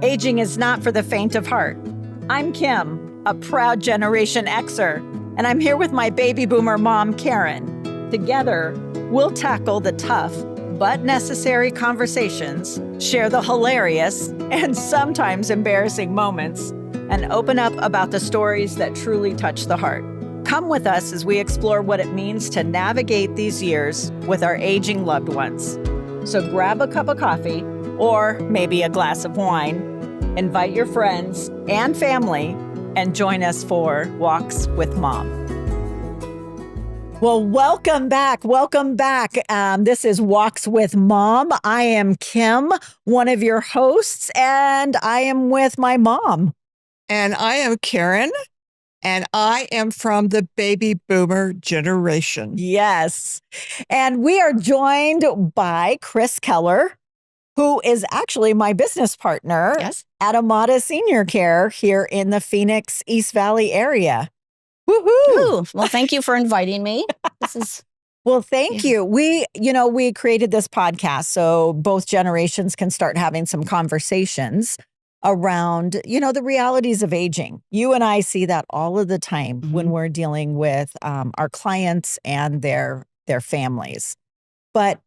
Aging is not for the faint of heart. I'm Kim, a proud Generation Xer, and I'm here with my baby boomer mom, Karen. Together, we'll tackle the tough but necessary conversations, share the hilarious and sometimes embarrassing moments, and open up about the stories that truly touch the heart. Come with us as we explore what it means to navigate these years with our aging loved ones. So grab a cup of coffee or maybe a glass of wine, invite your friends and family, and join us for Walks with Mom. Well, welcome back. Welcome back. This is Walks with Mom. I am Kim, one of your hosts, and I am with my mom. And I am Karen, and I am from the baby boomer generation. Yes. And we are joined by Kris Keller, who is actually my business partner at Amada Senior Care here in the Phoenix East Valley area. Woohoo! Ooh, well, thank you for inviting me. Well, thank you. We created this podcast so both generations can start having some conversations around, the realities of aging. You and I see that all of the time when we're dealing with our clients and their families. But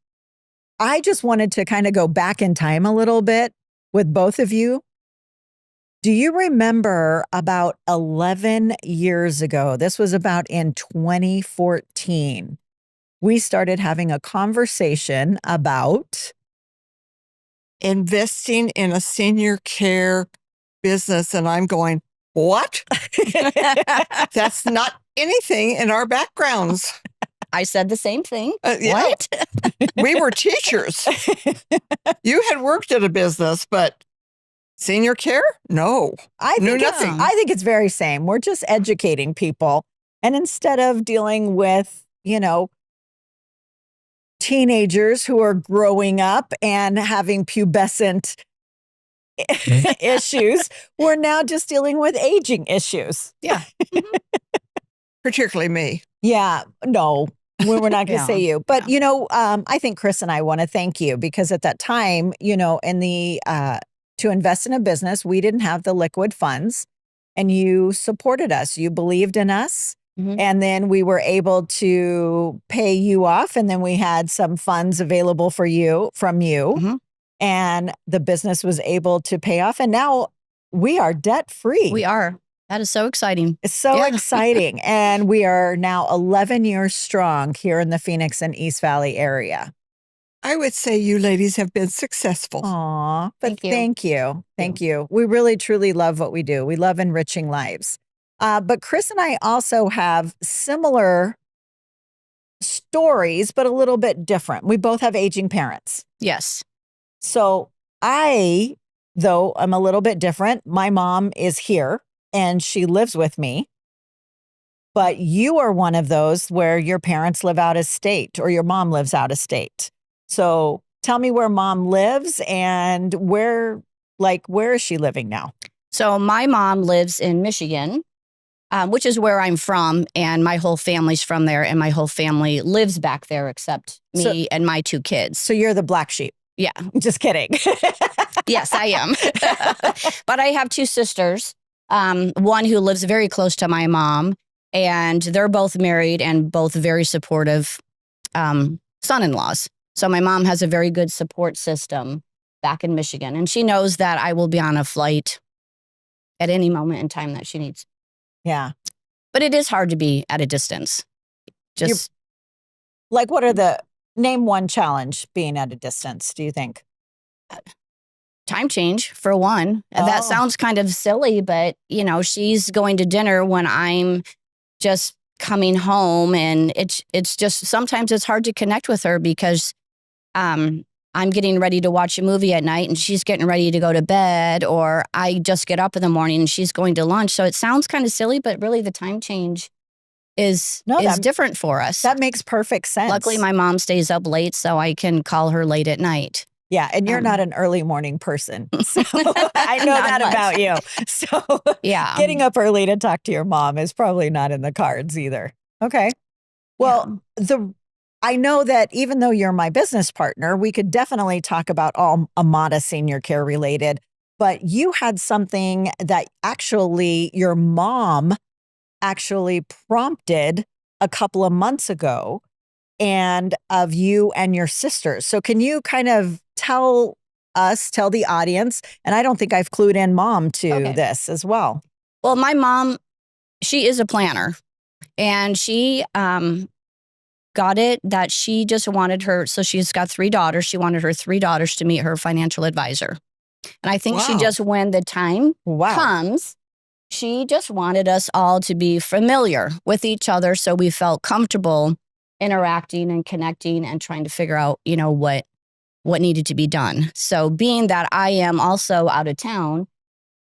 I just wanted to kind of go back in time a little bit with both of you. Do you remember about 11 years ago, this was about in 2014, we started having a conversation about investing in a senior care business. And I'm going, what? That's not anything in our backgrounds. I said the same thing. What? We were teachers. You had worked at a business, but senior care? No. I think it's very same. We're just educating people. And instead of dealing with, teenagers who are growing up and having pubescent issues, we're now just dealing with aging issues. Yeah. Particularly me. Yeah. No, we're not going to say you. But, I think Kris and I want to thank you because at that time, in the to invest in a business, we didn't have the liquid funds and you supported us. You believed in us. And then we were able to pay you off. And then we had some funds available from you. And the business was able to pay off. And now we are debt free. We are. That is so exciting. It's so exciting. And we are now 11 years strong here in the Phoenix and East Valley area. I would say you ladies have been successful. Aw, but thank you. Thank you. We really, truly love what we do. We love enriching lives. But Kris and I also have similar stories, but a little bit different. We both have aging parents. Yes. So I'm a little bit different. My mom is here and she lives with me. But you are one of those where your parents live out of state or your mom lives out of state. So tell me where mom lives and where is she living now? So my mom lives in Michigan, which is where I'm from. And my whole family's from there. And my whole family lives back there except me and my two kids. So you're the black sheep. Yeah. Just kidding. Yes, I am. But I have two sisters, one who lives very close to my mom. And they're both married and both very supportive son-in-laws. So my mom has a very good support system back in Michigan. And she knows that I will be on a flight at any moment in time that she needs. Yeah. But it is hard to be at a distance. Name one challenge being at a distance, do you think? Time change, for one. That sounds kind of silly, but, she's going to dinner when I'm just coming home. And it's just, sometimes it's hard to connect with her because I'm getting ready to watch a movie at night and she's getting ready to go to bed, or I just get up in the morning and she's going to lunch. So it sounds kind of silly, but really the time change is different for us. That makes perfect sense. Luckily, my mom stays up late, so I can call her late at night. Yeah, and you're not an early morning person. So I know that about you. So getting up early to talk to your mom is probably not in the cards either. Okay. Well, I know that even though you're my business partner, we could definitely talk about all Amada Senior Care related. but you had something that actually your mom actually prompted a couple of months ago, and of you and your sisters. So can you kind of tell the audience, and I don't think I've clued in mom to this as well. Well, my mom, she is a planner, and she got it that she just wanted her, so she's got 3 daughters. She wanted her 3 daughters to meet her financial advisor. And I think she just, when the time comes, she just wanted us all to be familiar with each other so we felt comfortable interacting and connecting and trying to figure out, what needed to be done. So being that I am also out of town,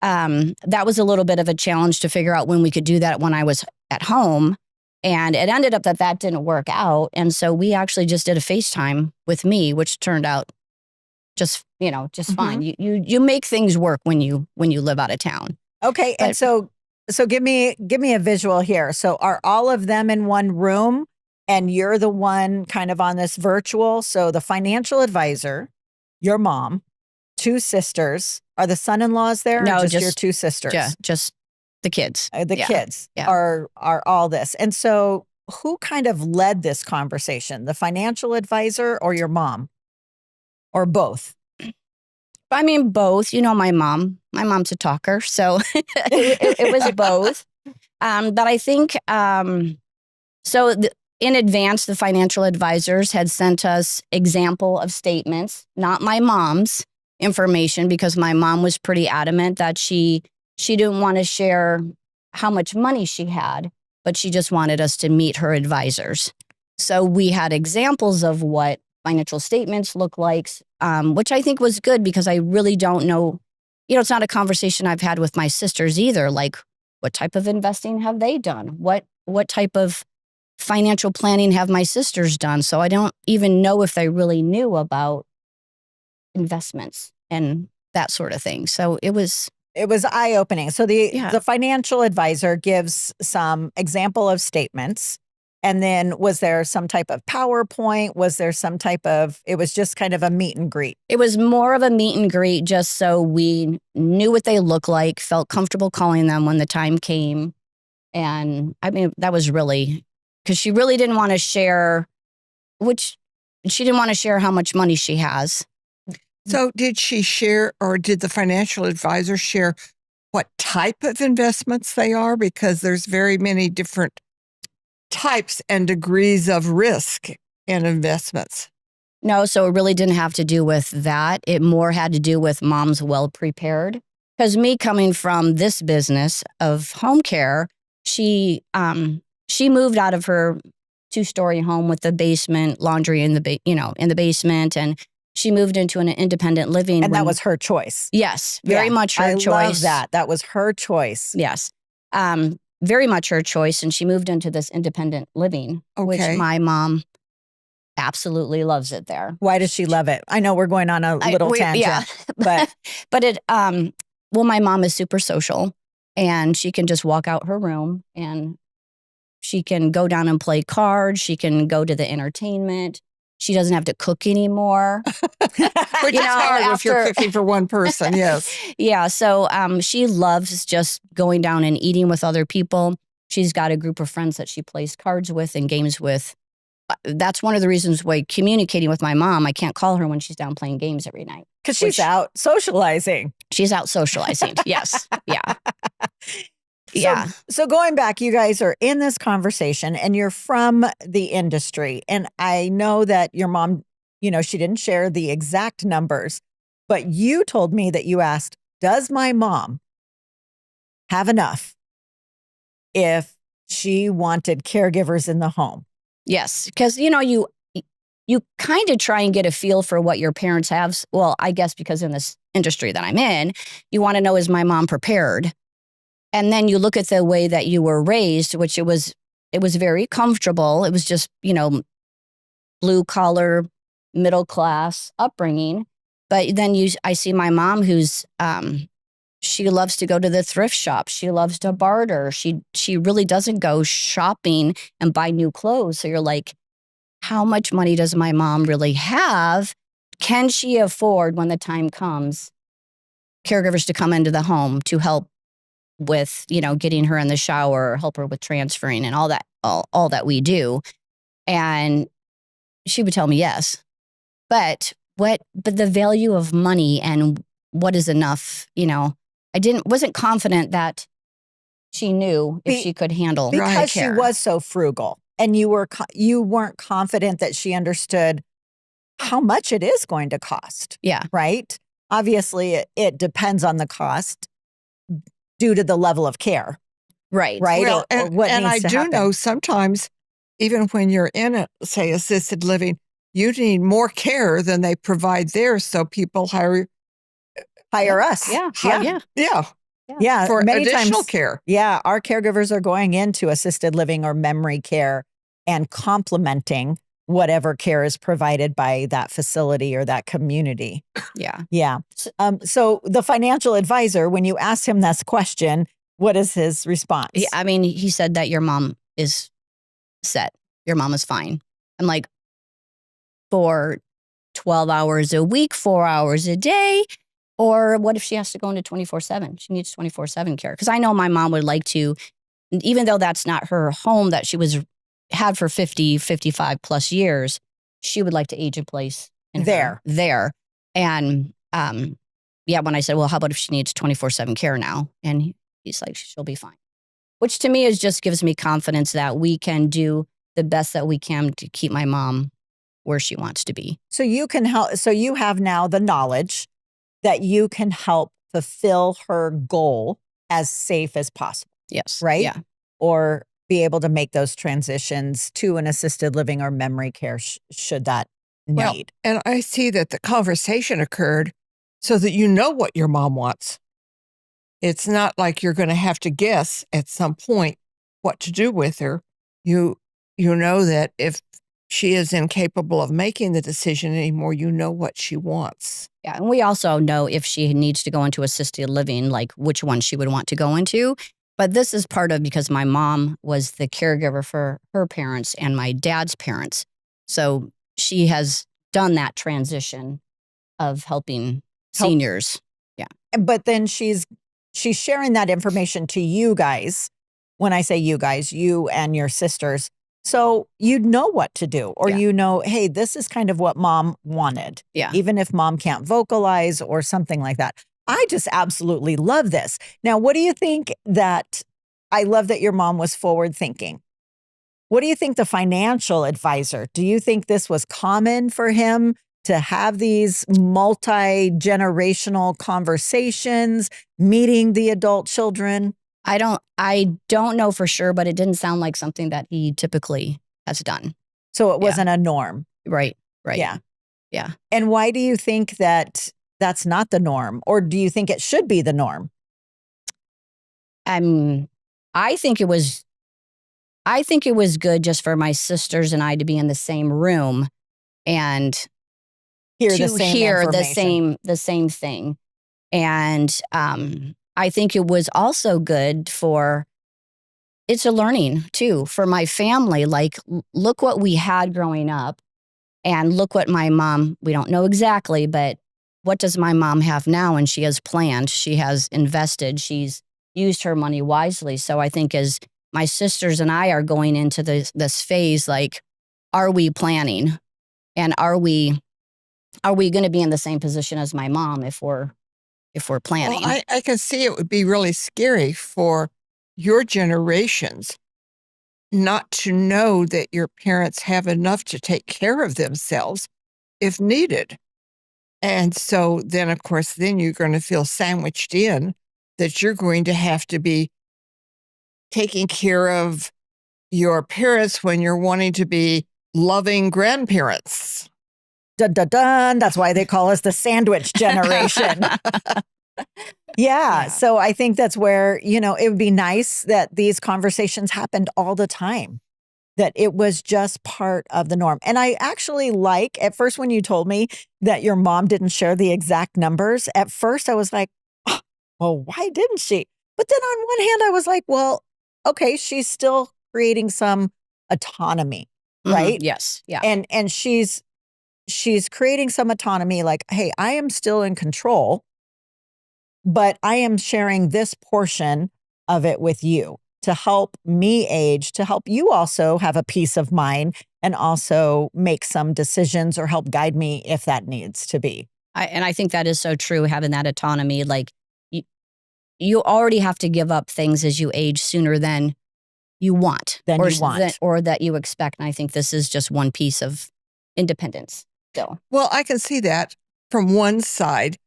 that was a little bit of a challenge to figure out when we could do that when I was at home. And it ended up that didn't work out. And so we actually just did a FaceTime with me, which turned out just fine. You make things work when you live out of town. Okay. And so give me a visual here. So are all of them in one room and you're the one kind of on this virtual? So the financial advisor, your mom, 2 sisters, are the son-in-laws there? No, or just your 2 sisters. Yeah, just the kids. Kids are all this. And so who kind of led this conversation? The financial advisor or your mom? Or both? I mean, both. My mom. My mom's a talker, so it was both. But I think in advance, the financial advisors had sent us example of statements, not my mom's information, because my mom was pretty adamant that she didn't want to share how much money she had, but she just wanted us to meet her advisors. So we had examples of what financial statements look like, which I think was good because I really don't know. It's not a conversation I've had with my sisters either. Like, what type of investing have they done? What type of financial planning have my sisters done? So I don't even know if they really knew about investments and that sort of thing. So it was eye-opening. So the financial advisor gives some example of statements. And then was there some type of PowerPoint? Was there some type of, it was just kind of a meet and greet? It was more of a meet and greet just so we knew what they looked like, felt comfortable calling them when the time came. And I mean, that was really, because she really didn't want to share, how much money she has. So did she share, or did the financial advisor share what type of investments they are? Because there's very many different types and degrees of risk in investments. No, so it really didn't have to do with that. It more had to do with mom's well prepared. Because me coming from this business of home care, she moved out of her 2-story home with the basement, laundry in the basement, and she moved into an independent living. And that was her choice. Yes, very much her choice. I love that. That was her choice. Yes. Very much her choice. And she moved into this independent living, which my mom absolutely loves it there. Why does she love it? I know we're going on a little tangent. Yeah. But my mom is super social, and she can just walk out her room and she can go down and play cards. She can go to the entertainment. She doesn't have to cook anymore. Which is hard if you're cooking for one person, yes. Yeah, so she loves just going down and eating with other people. She's got a group of friends that she plays cards with and games with. That's one of the reasons why communicating with my mom, I can't call her when she's down playing games every night. Because she's out socializing. She's out socializing, yes. Yeah. So going back, you guys are in this conversation and you're from the industry. And I know that your mom, she didn't share the exact numbers, but you told me that you asked, does my mom have enough if she wanted caregivers in the home? Yes, because, you kind of try and get a feel for what your parents have. Well, I guess because in this industry that I'm in, you want to know, is my mom prepared? And then you look at the way that you were raised, which it was very comfortable. It was just, blue collar, middle class upbringing. But then I see my mom who's, she loves to go to the thrift shop. She loves to barter. She really doesn't go shopping and buy new clothes. So you're like, how much money does my mom really have? Can she afford when the time comes caregivers to come into the home to help with, getting her in the shower, help her with transferring and all that we do. And she would tell me yes. But the value of money and what is enough, wasn't confident that she knew if she could handle because she care. was so frugal, and you weren't confident that she understood how much it is going to cost. Yeah. Right. Obviously, it depends on the cost due to the level of care. Right. Right. Well, or what and needs I to do happen. know sometimes, even when you're in say assisted living, you need more care than they provide there. So people hire us. Yeah. Yeah. for Many additional times, care. yeah, our caregivers are going into assisted living or memory care and complementing whatever care is provided by that facility or that community. Yeah. Yeah. So the financial advisor, when you asked him this question, what is his response? I mean, he said that your mom is set. Your mom is fine. I'm like, for 12 hours a week, 4 hours a day? Or what if she has to go into 24/7? She needs 24/7 care. Because I know my mom would like to, even though that's not her home that she had for 50, 55 plus years, she would like to age in place there. And when I said, well, how about if she needs 24/7 care now? And he's like, she'll be fine. Which to me gives me confidence that we can do the best that we can to keep my mom where she wants to be. So you can help. So you have now the knowledge that you can help fulfill her goal as safe as possible. Yes. Right? Yeah. Or be able to make those transitions to an assisted living or memory care should that need. Well, and I see that the conversation occurred so that you know what your mom wants. It's not like you're going to have to guess at some point what to do with her. You know that if she is incapable of making the decision anymore, you know what she wants. Yeah. And we also know if she needs to go into assisted living, like which one she would want to go into. But this is part of because my mom was the caregiver for her parents and my dad's parents. So she has done that transition of helping seniors. Yeah. But then she's sharing that information to you guys. When I say you guys, you and your sisters. So you know what to do, or hey, this is kind of what mom wanted. Yeah. Even if mom can't vocalize or something like that. I just absolutely love this. Now, what do you think I love that your mom was forward thinking. What do you think the financial advisor, do you think this was common for him to have these multi-generational conversations, meeting the adult children? I don't know for sure, but it didn't sound like something that he typically has done. So it wasn't a norm. Right. Yeah. Yeah. And why do you think that that's not the norm? Or do you think it should be the norm? I think it was good just for my sisters and I to be in the same room and Hear to the same hear information. the same thing. And I think it was also good it's a learning too for my family. Like, look what we had growing up and look what my mom, we don't know exactly, but what does my mom have now? And she has planned, she has invested, she's used her money wisely. So I think as my sisters and I are going into this phase, like, are we planning? And are we going to be in the same position as my mom if we're planning? Well, I can see it would be really scary for your generations not to know that your parents have enough to take care of themselves if needed. And so then, of course, you're going to feel sandwiched in that you're going to have to be taking care of your parents when you're wanting to be loving grandparents. Dun, dun, dun. That's why they call us the sandwich generation. Yeah. So I think that's where, it would be nice that these conversations happened all the time, that it was just part of the norm. And I actually at first when you told me that your mom didn't share the exact numbers, at first I was like, oh, well, why didn't she? But then on one hand, I was like, well, okay, she's still creating some autonomy, right? Yes. Yeah. And she's creating some autonomy, like, hey, I am still in control but I am sharing this portion of it with you to help me age, to help you also have a peace of mind and also make some decisions or help guide me if that needs to be. And I think that is so true, having that autonomy. Like you already have to give up things as you age sooner than you want. Or that you expect. And I think this is just one piece of independence still. Well, I can see that from one side,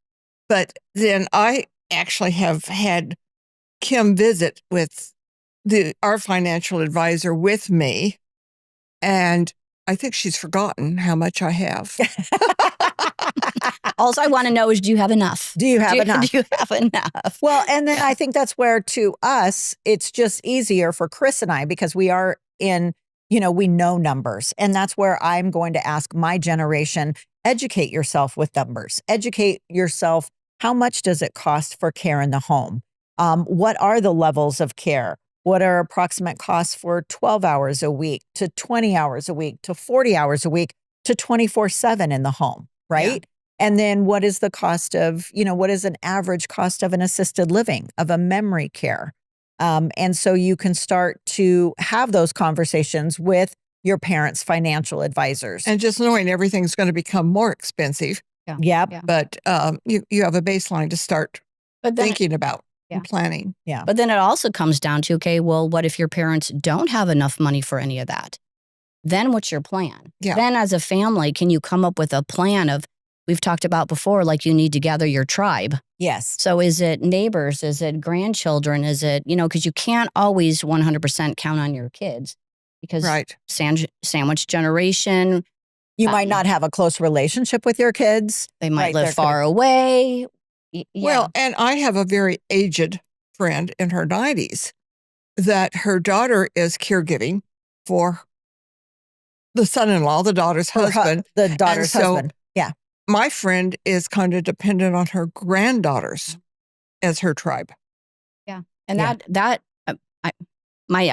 but then I actually have had Kim visit with our financial advisor with me, and I think she's forgotten how much I have. All I want to know is, do you have enough? Do you have enough? Do you have enough? Well, and then I think that's where to us, it's just easier for Kris and I because we are in, we know numbers. And that's where I'm going to ask my generation, educate yourself with numbers. Educate yourself. How much does it cost for care in the home? What are the levels of care? What are approximate costs for 12 hours a week to 20 hours a week to 40 hours a week to 24/7 in the home, right? Yeah. And then what is the cost of, what is an average cost of an assisted living, of a memory care? And so you can start to have those conversations with your parents' financial advisors. And just knowing everything's going to become more expensive. Yeah. Yep. Yeah. But you have a baseline to start thinking about and planning. Yeah. But then it also comes down to, okay, well, what if your parents don't have enough money for any of that? Then what's your plan? Yeah. Then as a family, can you come up with a plan of, we've talked about before, like you need to gather your tribe. Yes. So is it neighbors? Is it grandchildren? Is it, because you can't always 100% count on your kids because sandwich generation. You might not have a close relationship with your kids. They might live far away. Yeah. Well, and I have a very aged friend in her 90s that her daughter is caregiving for the son-in-law, the daughter's husband. The daughter's husband. Yeah. My friend is kind of dependent on her granddaughters as her tribe. Yeah. And I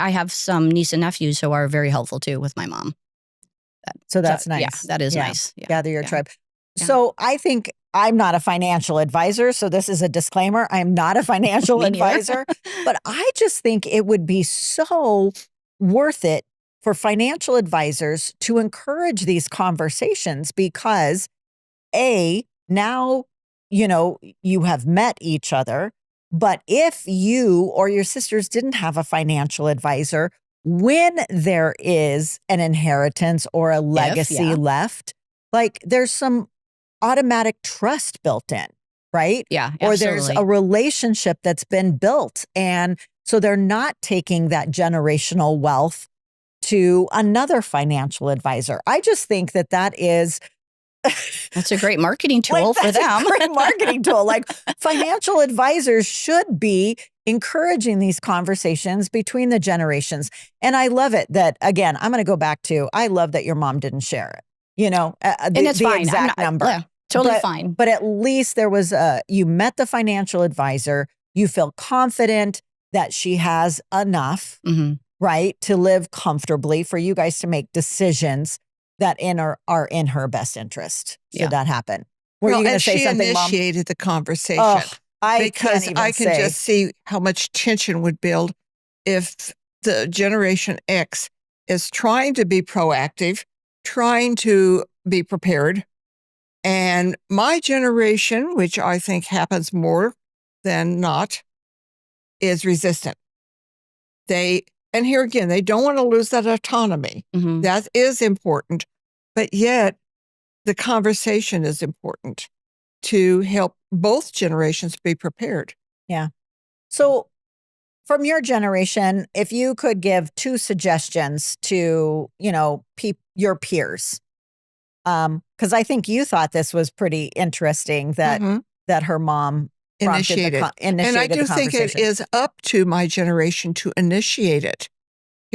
have some niece and nephews who are very helpful too with my mom. So that's nice. Yeah, that is nice. Yeah. Gather your tribe. Yeah. So I think I'm not a financial advisor. So this is a disclaimer. I'm not a financial advisor, but I just think it would be so worth it for financial advisors to encourage these conversations because now, you have met each other, but if you or your sisters didn't have a financial advisor, when there is an inheritance or a legacy left, like there's some automatic trust built in, right? Yeah, absolutely. Or there's a relationship that's been built. And so they're not taking that generational wealth to another financial advisor. I just think that is that's a great marketing tool for them. That's a great marketing tool. Like financial advisors should be encouraging these conversations between the generations. And I love it that, again, I'm going to go back to, I love that your mom didn't share it, and it's the fine. exact number. Yeah, totally fine. But at least there was you met the financial advisor. You feel confident that she has enough, right, to live comfortably for you guys to make decisions that are in her best interest. So that happened. Were you going to say something, Mom? She initiated the conversation. Because I can just see how much tension would build if the Generation X is trying to be proactive, trying to be prepared. And my generation, which I think happens more than not, is resistant. And here again, they don't want to lose that autonomy. Mm-hmm. That is important. But yet, the conversation is important to help both generations be prepared. Yeah. So from your generation, if you could give 2 suggestions to, your peers, because I think you thought this was pretty interesting that her mom initiated and I do think it is up to my generation to initiate it.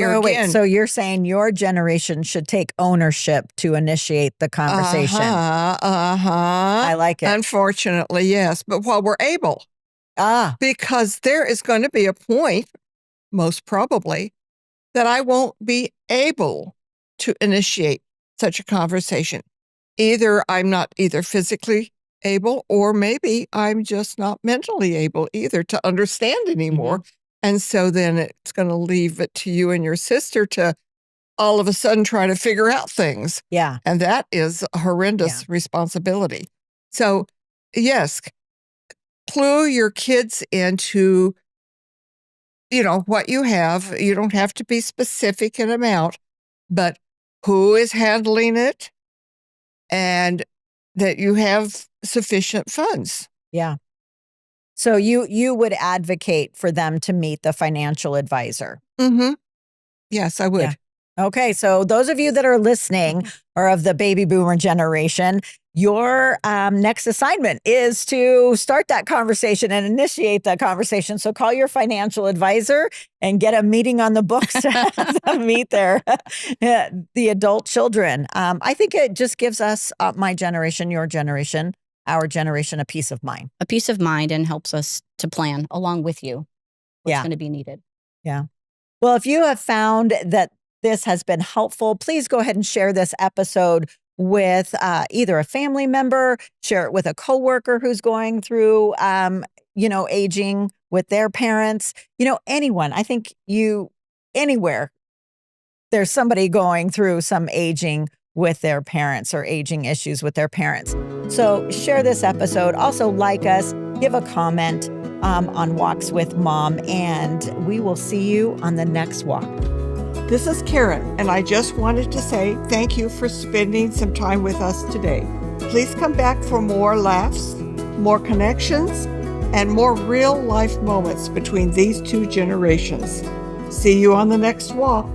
Wait, so you're saying your generation should take ownership to initiate the conversation? I like it. Unfortunately, yes. But while we're able, because there is going to be a point, most probably, that I won't be able to initiate such a conversation. Either I'm not physically able, or maybe I'm just not mentally able either to understand anymore. And so then it's going to leave it to you and your sister to all of a sudden try to figure out things. Yeah. And that is a horrendous responsibility. So, yes, clue your kids into, what you have. You don't have to be specific in amount, but who is handling it and that you have sufficient funds. Yeah. So you would advocate for them to meet the financial advisor. Mm-hmm. Yes, I would. Yeah. Okay, so those of you that are listening are of the baby boomer generation, your next assignment is to start that conversation and initiate that conversation. So call your financial advisor and get a meeting on the books to meet the adult children. I think it just gives us, my generation, your generation, our generation, a peace of mind. A peace of mind, and helps us to plan along with you what's going to be needed. Yeah. Well, if you have found that this has been helpful, please go ahead and share this episode with either a family member, share it with a coworker who's going through, aging with their parents, anyone. I think anywhere there's somebody going through some aging with their parents or aging issues with their parents. So share this episode. Also like us, give a comment on Walks with Mom, and we will see you on the next walk. This is Karen, and I just wanted to say thank you for spending some time with us today. Please come back for more laughs, more connections, and more real-life moments between these two generations. See you on the next walk.